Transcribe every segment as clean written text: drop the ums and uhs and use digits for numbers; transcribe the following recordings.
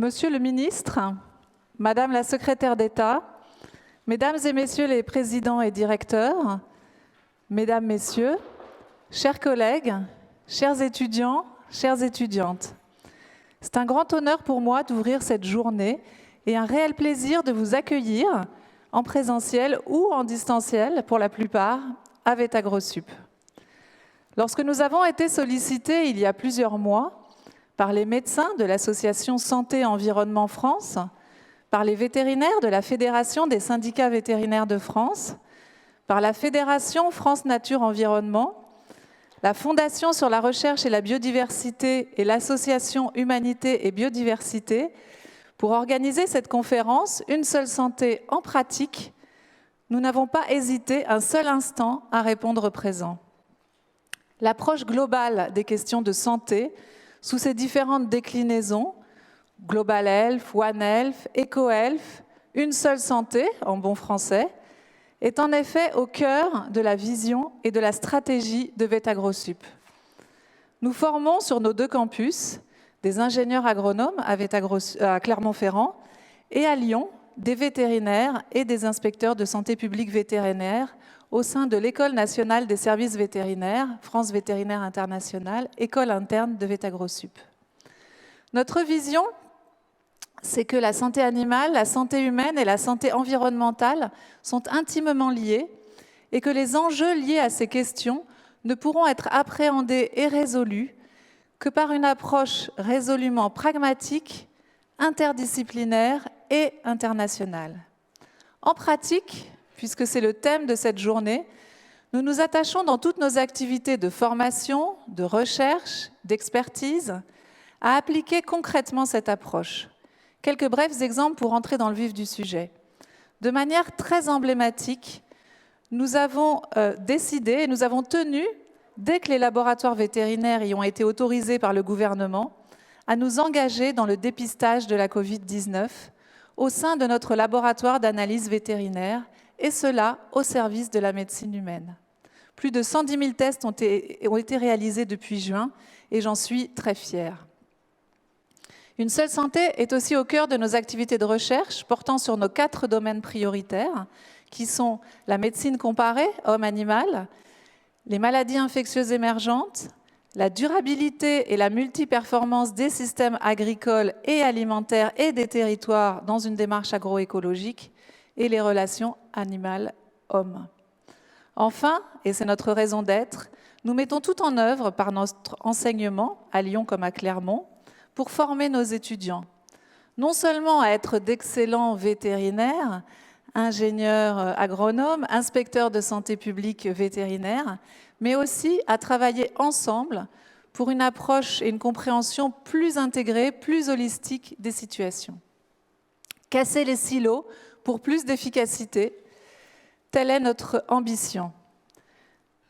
Monsieur le ministre, Madame la secrétaire d'État, Mesdames et Messieurs les présidents et directeurs, Mesdames, Messieurs, chers collègues, chers étudiants, chères étudiantes, c'est un grand honneur pour moi d'ouvrir cette journée et un réel plaisir de vous accueillir en présentiel ou en distanciel, pour la plupart, à VetaGrosSup. Lorsque nous avons été sollicités il y a plusieurs mois par les médecins de l'association Santé Environnement France, par les vétérinaires de la Fédération des syndicats vétérinaires de France, par la Fédération France Nature Environnement, la Fondation sur la recherche et la biodiversité et l'Association Humanité et Biodiversité, pour organiser cette conférence « Une seule santé en pratique », nous n'avons pas hésité un seul instant à répondre présent. L'approche globale des questions de santé, sous ses différentes déclinaisons, Global Health, One Health, Eco Health, une seule santé, en bon français, est en effet au cœur de la vision et de la stratégie de VetaGrosSup. Nous formons sur nos deux campus des ingénieurs agronomes à Clermont-Ferrand et à Lyon, des vétérinaires et des inspecteurs de santé publique vétérinaire au sein de l'École nationale des services vétérinaires, France Vétérinaire Internationale, école interne de VetaGrosSup. Notre vision, c'est que la santé animale, la santé humaine et la santé environnementale sont intimement liées et que les enjeux liés à ces questions ne pourront être appréhendés et résolus que par une approche résolument pragmatique, interdisciplinaire et internationale. En pratique, puisque c'est le thème de cette journée, nous nous attachons dans toutes nos activités de formation, de recherche, d'expertise, à appliquer concrètement cette approche. Quelques brefs exemples pour entrer dans le vif du sujet. De manière très emblématique, nous avons décidé et nous avons tenu, dès que les laboratoires vétérinaires y ont été autorisés par le gouvernement, à nous engager dans le dépistage de la Covid-19 au sein de notre laboratoire d'analyse vétérinaire, et cela au service de la médecine humaine. Plus de 110 000 tests ont été réalisés depuis juin, et j'en suis très fière. Une seule santé est aussi au cœur de nos activités de recherche portant sur nos 4 domaines prioritaires, qui sont la médecine comparée, homme-animal, les maladies infectieuses émergentes, la durabilité et la multiperformance des systèmes agricoles et alimentaires et des territoires dans une démarche agroécologique, et les relations animales-hommes. Enfin, et c'est notre raison d'être, nous mettons tout en œuvre par notre enseignement, à Lyon comme à Clermont, pour former nos étudiants, non seulement à être d'excellents vétérinaires, ingénieurs agronomes, inspecteurs de santé publique vétérinaire, mais aussi à travailler ensemble pour une approche et une compréhension plus intégrée, plus holistique des situations. Casser les silos pour plus d'efficacité, telle est notre ambition.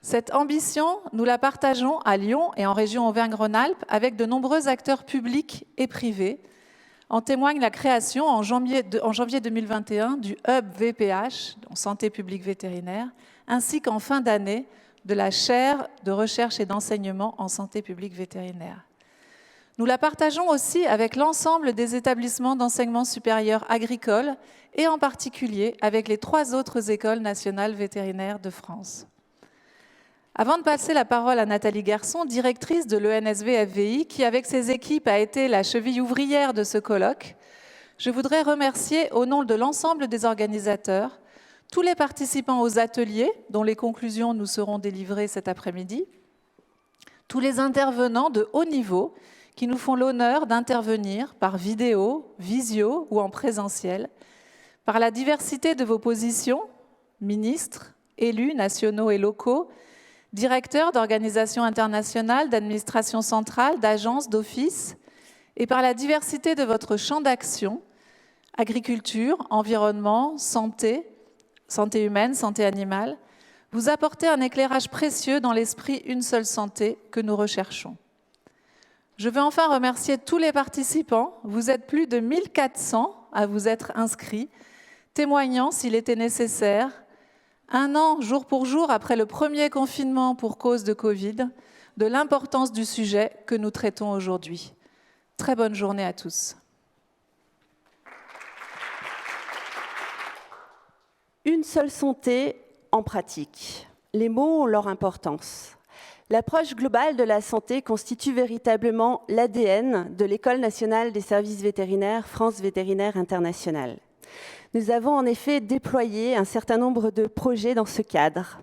Cette ambition, nous la partageons à Lyon et en région Auvergne-Rhône-Alpes avec de nombreux acteurs publics et privés. En témoigne la création en janvier 2021 du Hub VPH, en santé publique vétérinaire, ainsi qu'en fin d'année de la chaire de recherche et d'enseignement en santé publique vétérinaire. Nous la partageons aussi avec l'ensemble des établissements d'enseignement supérieur agricole et en particulier avec les 3 autres écoles nationales vétérinaires de France. Avant de passer la parole à Nathalie Garçon, directrice de l'ENSV-FVI, qui avec ses équipes a été la cheville ouvrière de ce colloque, je voudrais remercier au nom de l'ensemble des organisateurs, tous les participants aux ateliers, dont les conclusions nous seront délivrées cet après-midi, tous les intervenants de haut niveau qui nous font l'honneur d'intervenir par vidéo, visio ou en présentiel, par la diversité de vos positions, ministres, élus nationaux et locaux, directeurs d'organisations internationales, d'administrations centrales, d'agences, d'offices, et par la diversité de votre champ d'action, agriculture, environnement, santé, santé humaine, santé animale, vous apportez un éclairage précieux dans l'esprit Une seule santé que nous recherchons. Je veux enfin remercier tous les participants. Vous êtes plus de 1400 à vous être inscrits, témoignant, s'il était nécessaire, 1 an, jour pour jour, après le premier confinement pour cause de Covid, de l'importance du sujet que nous traitons aujourd'hui. Très bonne journée à tous. Une seule santé en pratique. Les mots ont leur importance. L'approche globale de la santé constitue véritablement l'ADN de l'École nationale des services vétérinaires France Vétérinaire International. Nous avons en effet déployé un certain nombre de projets dans ce cadre.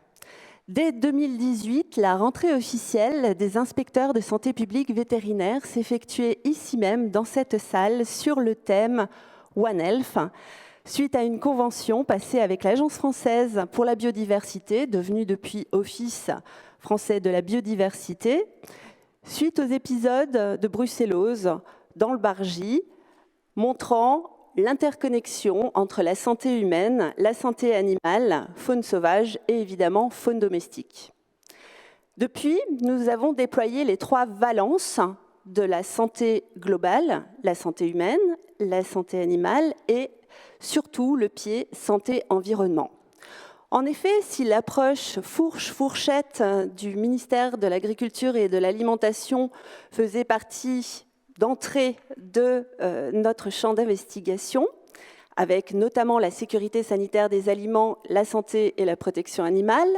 Dès 2018, la rentrée officielle des inspecteurs de santé publique vétérinaire s'effectuait ici même, dans cette salle, sur le thème One Health, suite à une convention passée avec l'Agence française pour la biodiversité, devenue depuis Office français de la biodiversité, suite aux épisodes de brucellose dans le Bargy, montrant l'interconnexion entre la santé humaine, la santé animale, faune sauvage et évidemment faune domestique. Depuis, nous avons déployé les 3 valences de la santé globale, la santé humaine, la santé animale et surtout le pied santé-environnement. En effet, si l'approche fourche-fourchette du ministère de l'Agriculture et de l'Alimentation faisait partie d'entrée de notre champ d'investigation, avec notamment la sécurité sanitaire des aliments, la santé et la protection animale,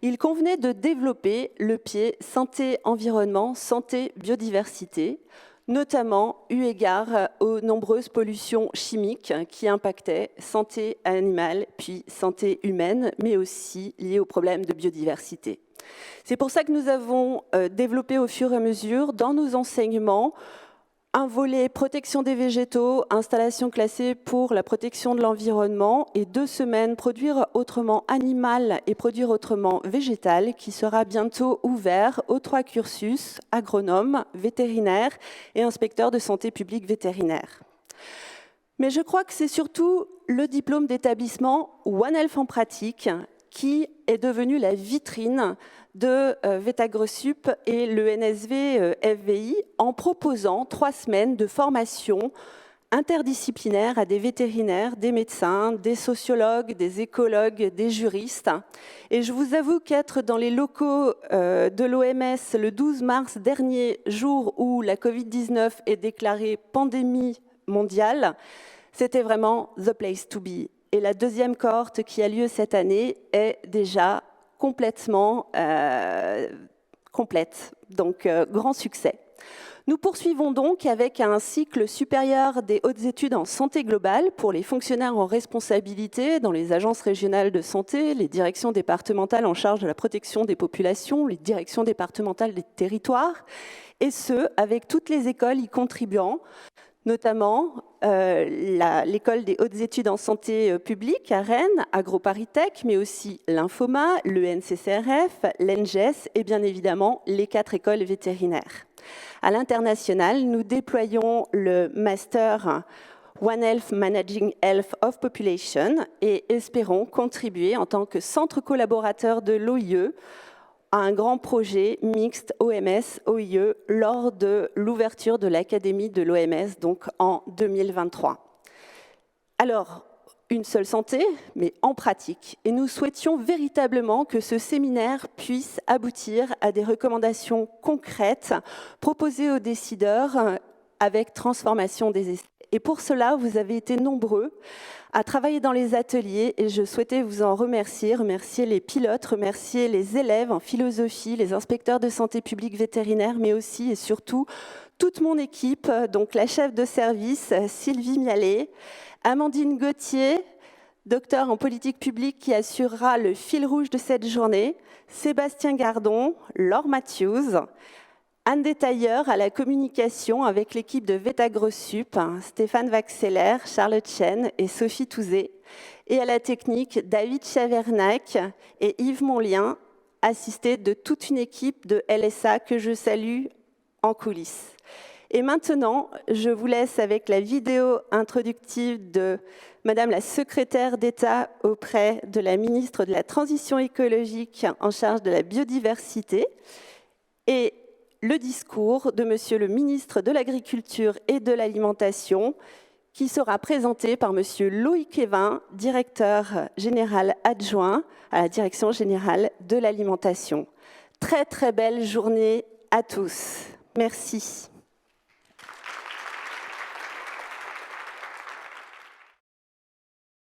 il convenait de développer le pied santé-environnement, santé-biodiversité, notamment eu égard aux nombreuses pollutions chimiques qui impactaient santé animale puis santé humaine, mais aussi liées aux problèmes de biodiversité. C'est pour ça que nous avons développé au fur et à mesure dans nos enseignements un volet protection des végétaux, installation classée pour la protection de l'environnement et 2 semaines produire autrement animal et produire autrement végétal qui sera bientôt ouvert aux 3 cursus agronome, vétérinaire et inspecteur de santé publique vétérinaire. Mais je crois que c'est surtout le diplôme d'établissement One Health en pratique qui est devenu la vitrine de VétAgroSup et le NSV FVI en proposant 3 semaines de formation interdisciplinaire à des vétérinaires, des médecins, des sociologues, des écologues, des juristes. Et je vous avoue qu'être dans les locaux de l'OMS le 12 mars dernier, jour où la Covid-19 est déclarée pandémie mondiale, c'était vraiment the place to be. Et la 2e cohorte qui a lieu cette année est déjà complètement complète, donc grand succès. Nous poursuivons donc avec un cycle supérieur des hautes études en santé globale pour les fonctionnaires en responsabilité dans les agences régionales de santé, les directions départementales en charge de la protection des populations, les directions départementales des territoires, et ce, avec toutes les écoles y contribuant, notamment l'école des hautes études en santé publique à Rennes, AgroParisTech, mais aussi l'Infoma, le NCCRF, l'ENGES et bien évidemment les 4 écoles vétérinaires. À l'international, nous déployons le master One Health Managing Health of Population et espérons contribuer en tant que centre collaborateur de l'OIE à un grand projet mixte OMS-OIE lors de l'ouverture de l'Académie de l'OMS, donc en 2023. Alors, une seule santé, mais en pratique. Et nous souhaitions véritablement que ce séminaire puisse aboutir à des recommandations concrètes proposées aux décideurs avec transformation des essais. Et pour cela, vous avez été nombreux à travailler dans les ateliers et je souhaitais vous en remercier les pilotes, remercier les élèves en philosophie, les inspecteurs de santé publique vétérinaire, mais aussi et surtout toute mon équipe, donc la chef de service Sylvie Mialet, Amandine Gauthier, docteur en politique publique qui assurera le fil rouge de cette journée, Sébastien Gardon, Laure Matthews, Anne Détailleur à la communication avec l'équipe de VétAgroSup, Stéphane Vaxeller, Charlotte Chen et Sophie Touzé, et à la technique David Chavernac et Yves Monlien, assistés de toute une équipe de LSA que je salue en coulisses. Et maintenant, je vous laisse avec la vidéo introductive de Madame la secrétaire d'État auprès de la ministre de la Transition écologique en charge de la biodiversité et le discours de Monsieur le ministre de l'Agriculture et de l'Alimentation qui sera présenté par Monsieur Loïc Evin, directeur général adjoint à la Direction générale de l'Alimentation. Très très belle journée à tous. Merci.